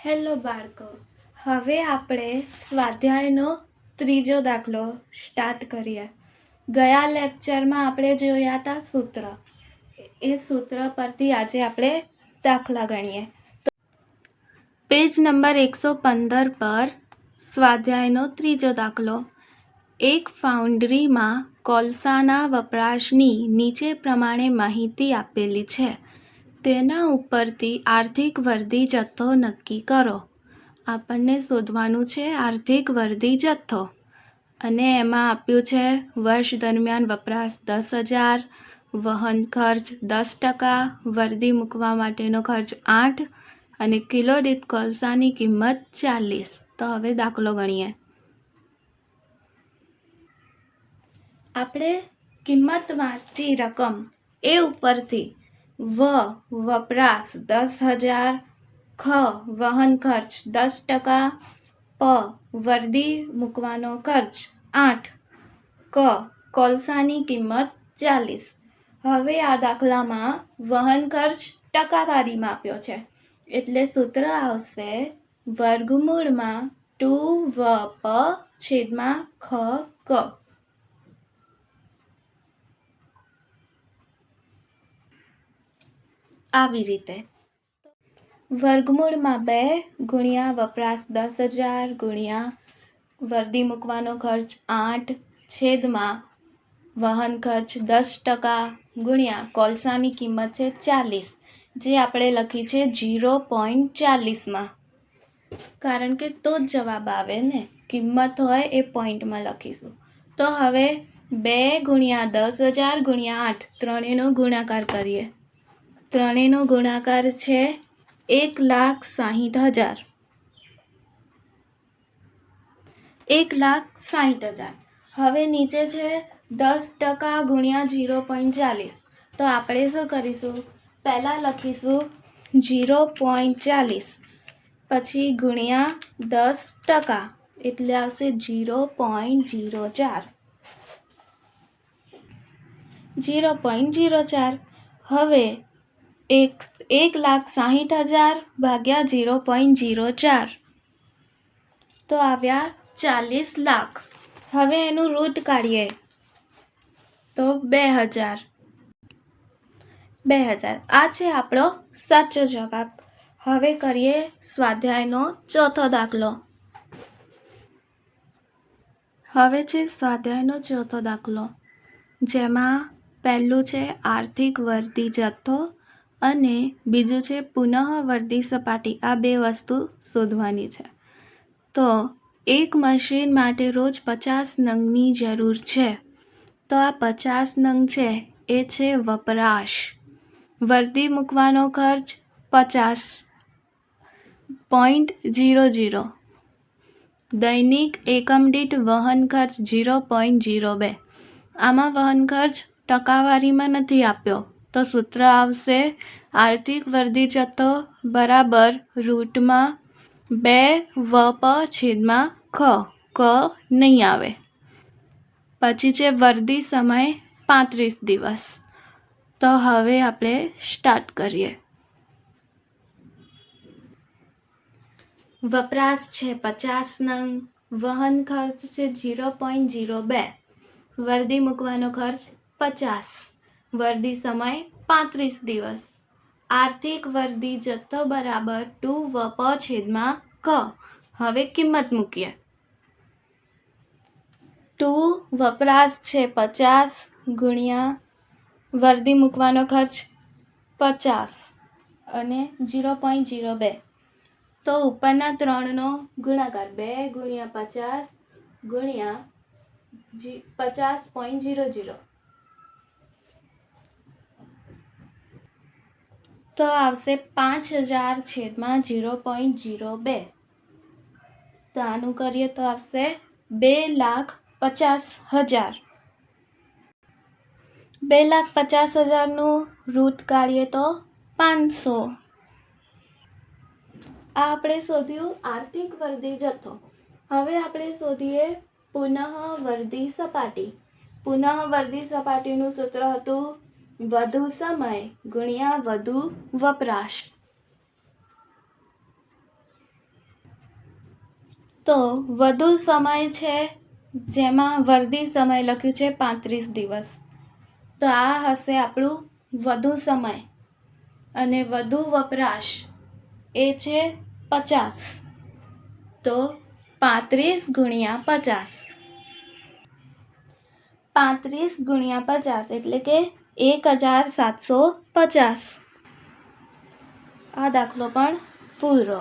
Hello બાળકો, હવે આપણે સ્વાધ્યાયનો ત્રીજો દાખલો સ્ટાર્ટ કરીએ. ગયા લેક્ચરમાં આપણે જોયા હતા સૂત્ર. એ સૂત્ર પરથી આજે આપણે દાખલા ગણીએ. પેજ નંબર 115 પર સ્વાધ્યાયનો ત્રીજો દાખલો. એક ફાઉન્ડ્રીમાં કોલસાના વપરાશની નીચે પ્રમાણે માહિતી આપેલી છે. તેના ઉપરથી આર્થિક વર્ધી જથ્થો નક્કી કરો. આપણને શોધવાનું છે આર્થિક વર્ધી જથ્થો, અને એમાં આપ્યું છે વર્ષ દરમિયાન વપરાશ 10,000, વહન ખર્ચ 10%, વર્ધી મૂકવા માટેનો ખર્ચ 8 અને કિલો દીઠ કોલસાની કિંમત 40. તો હવે દાખલો ગણીએ. આપણે કિંમત વાંચી રકમ એ ઉપરથી વપરાશ 10,000, વહન ખર્ચ 10%, વર્ધી મૂકવાનો ખર્ચ 8, કોલસાની કિંમત 40. હવે આ દાખલામાં વહન ખર્ચ ટકાવારીમાં આપ્યો છે, એટલે સૂત્ર આવશે વર્ગમૂળમાં 2Vp/ખ. આવી રીતે વર્ગમૂળમાં 2 ગુણ્યા વપરાશ 10,000 ગુણ્યા વર્ધી મૂકવાનો ખર્ચ 8 છેદમાં વહન ખર્ચ 10% ગુણ્યા કોલસાની કિંમત છે 40, જે આપણે લખી છે 0.40માં, કારણ કે તો જ જવાબ આવે ને. કિંમત હોય એ પોઈન્ટમાં લખીશું. તો હવે 2 ગુણ્યા 10,000 ગુણ્યા 8 ત્રણેયનો ગુણાકાર કરીએ. ત્રણેયનો ગુણાકાર છે 1,60,000. 1,60,000. હવે નીચે છે 10% ગુણ્યા 0.40. તો આપણે શું કરીશું? પહેલાં લખીશું 0.40, પછી ગુણ્યા 10%, એટલે આવશે 0.04. 0.04. હવે 1,60,000 ભાગ્યા 0.04 તો આવ્યા 40 લાખ. હવે એનું રૂટ કાઢીએ તો 2,000. આ છે આપણો સાચો જવાબ. હવે કરીએ સ્વાધ્યાયનો ચોથો દાખલો. હવે છે સ્વાધ્યાયનો ચોથો દાખલો, જેમાં પહેલું છે આર્થિક વર્ધી જથ્થો અને બીજું છે પુનઃવર્ધી સપાટી. આ બે વસ્તુ શોધવાની છે. તો એક મશીન માટે રોજ 50 નંગની જરૂર છે. તો આ 50 નંગ છે એ છે વપરાશ. વર્ધી મૂકવાનો ખર્ચ 50.00. દૈનિક એકમ દીઠ વહન ખર્ચ 0.02. આમાં વહન ખર્ચ ટકાવારીમાં નથી આપ્યો, તો સૂત્ર આવશે આર્થિક વર્ધી જથ્થો બરાબર રૂટમાં 2Vp/ખ. નહીં આવે. પછી છે વર્ધી સમય 35 દિવસ. તો હવે આપણે સ્ટાર્ટ કરીએ. વપરાશ છે 50 નંગ, વહન ખર્ચ છે 0.02, વર્ધી મૂકવાનો ખર્ચ 50, વર્ધી સમય 35 દિવસ. આર્થિક વર્ધી જથ્થો બરાબર 2Vp/ખ. હવે કિંમત મૂકીએ. 2 વપરાશ છે 50 ગુણ્યા વર્ધી મૂકવાનો ખર્ચ 50 અને 0.02. તો ઉપરના ત્રણનો ગુણાકાર 2 ગુણ્યા 50 ગુણ્યા 50.00. તો આવશે 5,000 છેદમાં 0.02. તો આનું કરીએ તો આવશે 2,50,000. 2,50,000નું રૂટ કાઢીએ તો 500. આ આપણે શોધ્યું આર્થિક વર્ધી જથ્થો. હવે આપણે શોધીએ પુનઃવર્ધી સપાટી. પુનઃવર્ધી સપાટીનું સૂત્ર હતું વધુ સમય ગુણ્યા વધુ વપરાશ. તો વધુ સમય છે જેમાં વર્ધી સમય લખ્યું છે 35 દિવસ, તો આ હશે આપણું વધુ સમય અને વધુ વપરાશ એ છે 50, તો 35 ગુણ્યા 50, 35 ગુણ્યા 50 એટલે કે 1750. આ દાખલો પણ પૂરો.